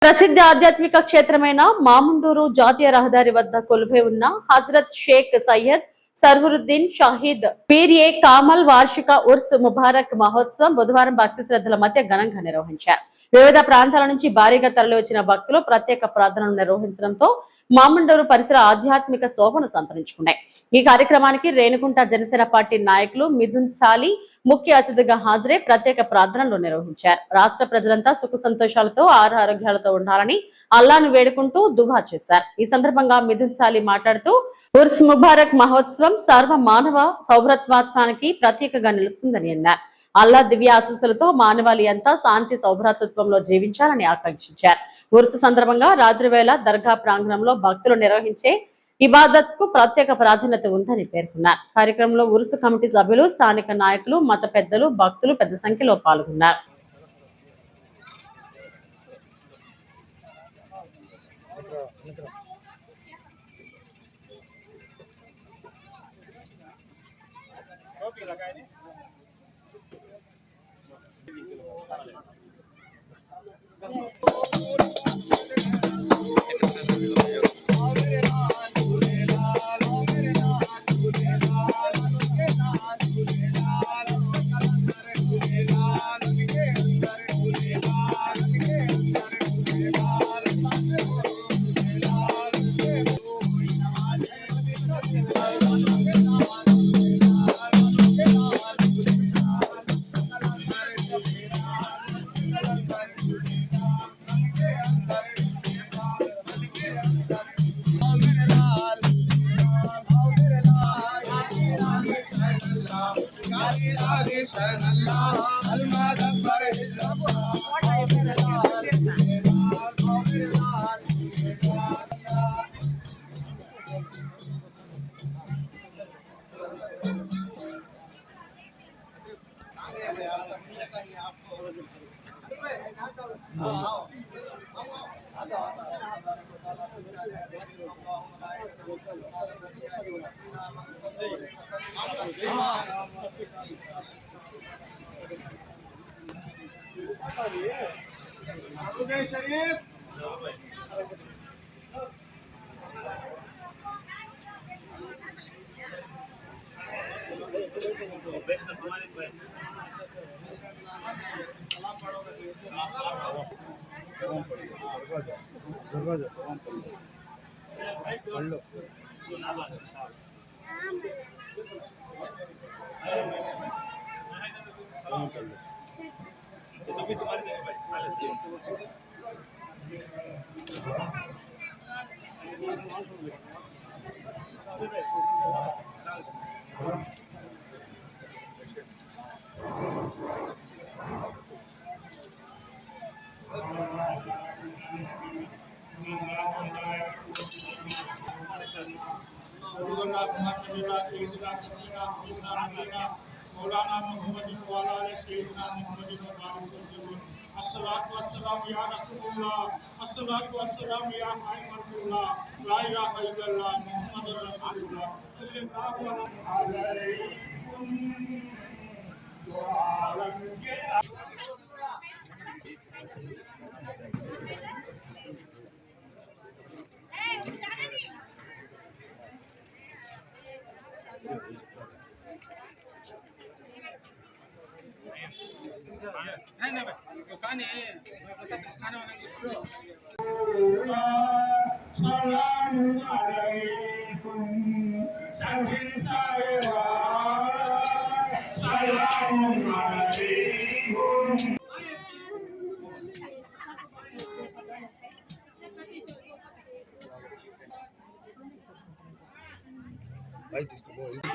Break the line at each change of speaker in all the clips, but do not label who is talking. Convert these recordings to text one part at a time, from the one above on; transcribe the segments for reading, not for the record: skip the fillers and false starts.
ప్రసిద్ధ ఆధ్యాత్మిక క్షేత్రమైన మాముండూరు జాతీయ రహదారి వద్ద కొలువై ఉన్న హజరత్ షేక్ సయ్యద్ సర్వరుద్దీన్ షహీద్ పీర్ ఏ కామల్ వార్షిక ఉర్స్ ముబారక్ మహోత్సవం బుధవారం భక్తి శ్రద్ధల మధ్య ఘనంగా నిర్వహించారు. వివిధ ప్రాంతాల నుంచి భారీగా తరలివచ్చిన భక్తులు ప్రత్యేక ప్రార్థనలు నిర్వహించడంతో మాముండూరు పరిసర ఆధ్యాత్మిక శోభను సంతరించుకున్నాయి. ఈ కార్యక్రమానికి రేణుగుంట జనసేన పార్టీ నాయకులు మిథున్ సాలి ముఖ్య అతిథిగా హాజరై ప్రత్యేక ప్రార్థనలు నిర్వహించారు. రాష్ట్ర ప్రజలంతా సుఖ సంతోషాలతో ఆరోగ్యాలతో ఉండాలని అల్లాను వేడుకుంటూ దువా చేశారు. ఈ సందర్భంగా మిథున్ సాలి మాట్లాడుతూ ఉర్స్ ముబారక్ మహోత్సవం సర్వ మానవ సౌభ్రత్వానికి ప్రత్యేకగా నిలుస్తుందని అన్నారు. అల్లా దివ్య ఆశీస్సులతో మానవాళి అంతా శాంతి సౌభ్రాతృత్వంలో జీవించాలని ఆకాంక్షించారు. ఉర్సు సందర్భంగా రాత్రివేళ దర్గా ప్రాంగణంలో భక్తులు నిర్వహించే ఇబాదత్ కు ప్రత్యేక ప్రాధాన్యత ఉందని పేర్కొన్నారు. కార్యక్రమంలో ఉరుసు కమిటీ సభ్యులు, స్థానిక నాయకులు, మత పెద్దలు, భక్తులు పెద్ద సంఖ్యలో పాల్గొన్నారు.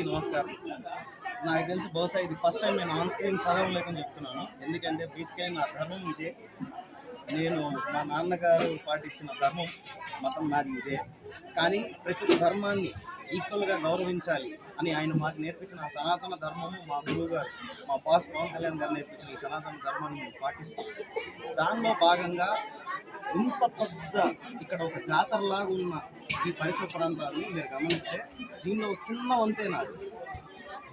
నమస్కారం. నాకు తెలిసి బహుశా ఇది ఫస్ట్ టైం నేను ఆన్ స్క్రీన్ చదవలేకని చెప్తున్నాను. ఎందుకంటే బేసిక్గా నా ధర్మం ఇదే. నేను మా నాన్నగారు పాటించిన ధర్మం, మతం నాది ఇదే. కానీ ప్రతి ధర్మాన్ని ఈక్వల్గా గౌరవించాలి అని ఆయన మాకు నేర్పించిన సనాతన ధర్మము, మా గురువు గారు, మా బాస్ పవన్ కళ్యాణ్ గారు నేర్పించిన ఈ సనాతన ధర్మాన్ని మేము పాటిస్తాం. దానిలో భాగంగా ఇంత పెద్ద ఇక్కడ ఒక జాతరలాగా ఉన్న ఈ పరిసర ప్రాంతాన్ని మీరు గమనిస్తే దీనిలో చిన్న వంతే నాది.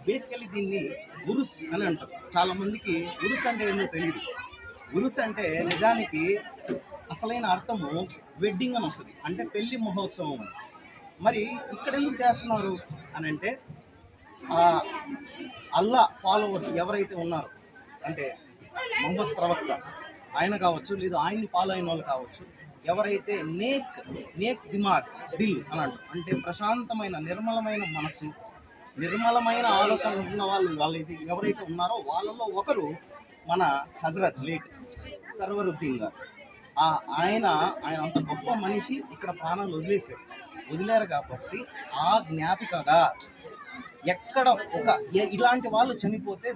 బేసికలీ దీన్ని ఉరుస్ అని అంటారు. చాలామందికి ఉరుస్ అంటే ఏందో తెలియదు. ఉరుస్ అంటే నిజానికి అసలైన అర్థము వెడ్డింగ్ అని వస్తుంది, అంటే పెళ్లి మహోత్సవం అని. మరి ఇక్కడ ఎందుకు చేస్తున్నారు అని అంటే అల్లా ఫాలోవర్స్ ఎవరైతే ఉన్నారో, అంటే మొహమ్మద్ ప్రవక్త ఆయన కావచ్చు, లేదా ఆయన్ని ఫాలో అయిన వాళ్ళు కావచ్చు, ఎవరైతే నేక్ దిమాగ్ దిల్ అని అంటారు, అంటే ప్రశాంతమైన నిర్మలమైన మనసు, నిర్మలమైన ఆలోచన ఉన్న వాళ్ళైతే ఎవరైతే ఉన్నారో వాళ్ళలో ఒకరు మన హజరత్ లేట్ సర్వరుద్దీన్ గారు. ఆయన అంత గొప్ప మనిషి ఇక్కడ ప్రాణాలు వదిలేరు కాబట్టి ఆ జ్ఞాపికగా ఎక్కడ ఇలాంటి వాళ్ళు చనిపోతే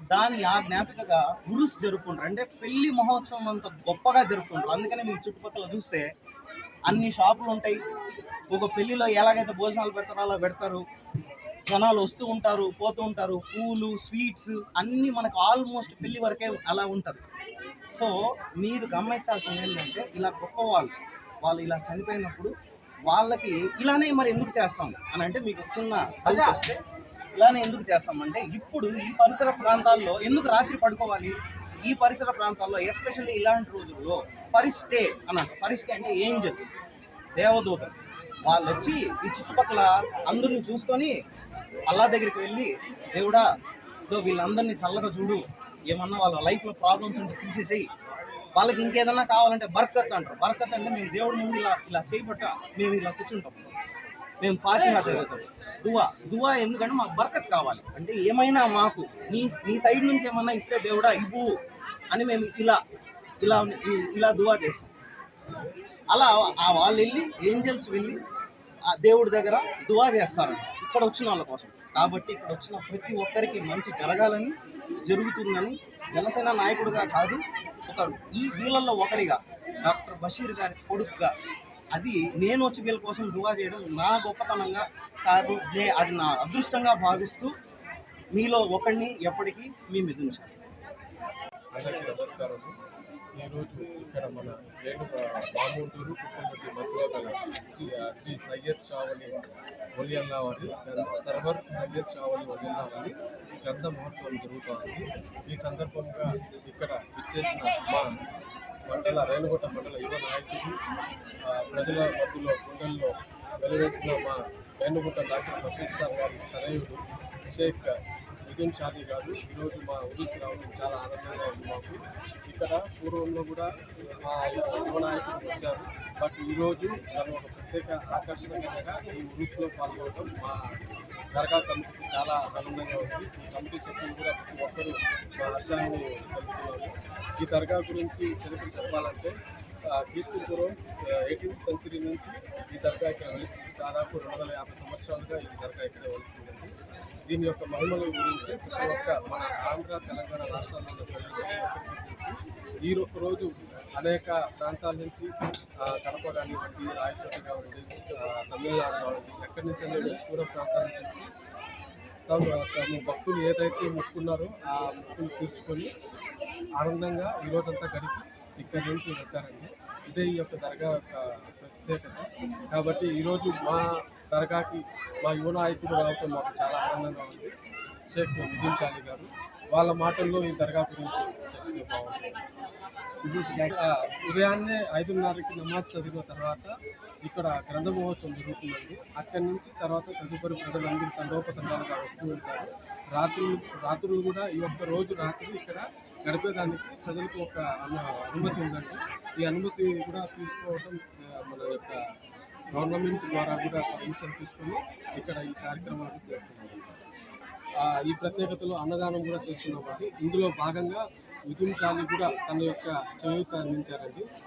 ఆ జ్ఞాపికగా ఉరుస్ జరుపుకుంటారు, అంటే పెళ్లి మహోత్సవం అంత గొప్పగా జరుపుకుంటారు. అందుకని మీరు చుట్టుపక్కల చూస్తే అన్ని షాపులు ఉంటాయి. ఒక పెళ్లిలో ఎలాగైతే భోజనాలు పెడతారో అలా పెడతారు, జనాలు వస్తూ ఉంటారు, పోతూ ఉంటారు, పూలు, స్వీట్స్ అన్నీ మనకు ఆల్మోస్ట్ పెళ్లి వరకే అలా ఉంటుంది. సో మీరు గమనించాల్సింది ఏంటంటే, ఇలా గొప్ప వాళ్ళు ఇలా చనిపోయినప్పుడు వాళ్ళకి ఇలానే మరి ఎందుకు చేస్తాం అని అంటే, మీకు చిన్న డౌట్ వస్తే ఇలానే ఎందుకు చేస్తామంటే, ఇప్పుడు ఈ పరిసర ప్రాంతాల్లో ఎందుకు రాత్రి పడుకోవాలి? ఈ పరిసర ప్రాంతాల్లో ఎస్పెషల్లీ ఇలాంటి రోజుల్లో ఫరిస్టే ఫరిస్టే అంటే ఏంజల్స్, దేవదూతలు, వాళ్ళు వచ్చి ఈ చుట్టుపక్కల అందరిని చూసుకొని అల్లా దగ్గరికి వెళ్ళి, దేవుడా వీళ్ళందరినీ చల్లగా చూడు, ఏమన్నా వాళ్ళ లైఫ్లో ప్రాబ్లమ్స్ ఉంటే తీసేసేయి, వాళ్ళకి ఇంకేదన్నా కావాలంటే బర్కత్ అంటారు. బర్కత్ అంటే మేము దేవుడి ముందు ఇలా చేయబట్ట మేము ఇలా కూర్చుంటాం, మేము ఫాతిహా చదువుతాం. దువా ఎందుకంటే మాకు బర్కత్ కావాలి, అంటే ఏమైనా మాకు నీ సైడ్ నుంచి ఏమన్నా ఇస్తే దేవుడా ఇవ్వు అని మేము ఇలా దువా చేస్తాం. అలా వాళ్ళు వెళ్ళి ఏంజల్స్ వెళ్ళి ఆ దేవుడి దగ్గర దువా చేస్తారంట ఇక్కడ వచ్చిన వాళ్ళ కోసం. కాబట్టి ఇక్కడ వచ్చిన ప్రతి ఒక్కరికి మంచి జరగాలని, జరుగుతుందని జనసేన నాయకుడిగా కాదు, వీళ్ళల్లో ఒకడిగా డాక్టర్ బషీర్ గారి కొడుకుగా అది నేను వచ్చి వీళ్ళ కోసం దువా చేయడం నా గొప్పతనంగా కాదు, అది నా అదృష్టంగా భావిస్తూ మీలో ఒకడిని ఎప్పటికీ మీ మిదుంచాలి.
అందరికీ నమస్కారం. ఈరోజు ఇక్కడ మన మామూటూరు కుటుంబతి మధ్యలో గల శ్రీ సయ్యద్ షావలి ఒలియల్లా వారి సర్వర్ సయ్యద్ షావలి ఒలియల్లా వారి గ్రంథ మహోత్సవం జరుగుతోంది. ఈ సందర్భంగా ఇక్కడ ఇచ్చేసిన మా రేణుగుంట మండల యువ నాయకులు, ప్రజల మధ్యలో గుండెల్లో వెలువెచ్చిన మా రేణుగుంట డాక్టర్ బషీర్ సార్ గారి తనయుడు షేక్ మిథున్ షాదీ గారు ఈరోజు మా ఉదీస్కి రావడం చాలా ఆనందంగా ఉంది మాకు. ఇక్కడ పూర్వంలో కూడా మా యువ నాయకులు వచ్చారు, బట్ ఈరోజు మనం ఒక ప్రత్యేక ఆకర్షణగా ఈ ఉదీస్లో పాల్గొనడం మా దర్గా కమిటీకి చాలా ఆనందంగా ఉంది. ఈ కమిటీ సభ్యులు కూడా ప్రతి ఒక్కరూ మా హర్షాన్ని కలుగుతున్నారు. ఈ దర్గా గురించి చరిత్ర చెప్పాలంటే, క్రీస్తు పూర్వం 18th సెంచరీ నుంచి ఈ దర్గా ఇక్కడ వెలిసింది. దాదాపు 250 సంవత్సరాలుగా ఈ దర్గా ఇక్కడే వెలిసిందండి. దీని యొక్క మహిమల గురించి ప్రతి ఒక్క మన ఆంధ్ర, తెలంగాణ రాష్ట్రాల్లో ఈ రోజు అనేక ప్రాంతాల నుంచి కడప కానివ్వండి, రాయచోటి కానివ్వండి, తమిళనాడు కానివ్వండి, ఎక్కడి నుంచి అనేది దూర ప్రాంతాల నుంచి తమ భక్తులు ఏదైతే మొక్కున్నారో ఆ మొక్కులు తీర్చుకొని ఆనందంగా ఈరోజంతా గడిపి ఇక్కడి నుంచి వెళ్తారండి. ఇదే ఈ యొక్క దర్గా యొక్క ప్రత్యేకత. కాబట్టి ఈరోజు మా దర్గాకి మా యువ నాయకుడు రావటం మాకు చాలా ఆనందంగా ఉంది. షేక్ మిథున్ షాదీ గారు వాళ్ళ మాటల్లో ఈ దర్గా గురించి చెప్తే బాగుంటుంది. ఉదయాన్నే 5:30కి నమాజ్ చదివిన తర్వాత ఇక్కడ గ్రంథ మహోత్సవం జరుగుతుందండి. అక్కడి నుంచి తర్వాత తదుపరి ప్రజలందరూ తండోపతండాలుగా వస్తూ ఉంటారు. రాత్రులు కూడా ఈ ఒక్క రోజు రాత్రి ఇక్కడ గడిపేదానికి ప్రజలకు ఒక అనుమతి ఉందండి. ఈ అనుమతి కూడా తీసుకోవడం మన యొక్క గవర్నమెంట్ ద్వారా కూడా పర్మిషన్ తీసుకొని ఇక్కడ ఈ కార్యక్రమాలు చేస్తున్నాం. ఈ ప్రత్యేకతలో అన్నదానం కూడా చేస్తున్నాం. ఇందులో భాగంగా మిథున్ షాదీ కూడా తన యొక్క చేయూత అందించారండి.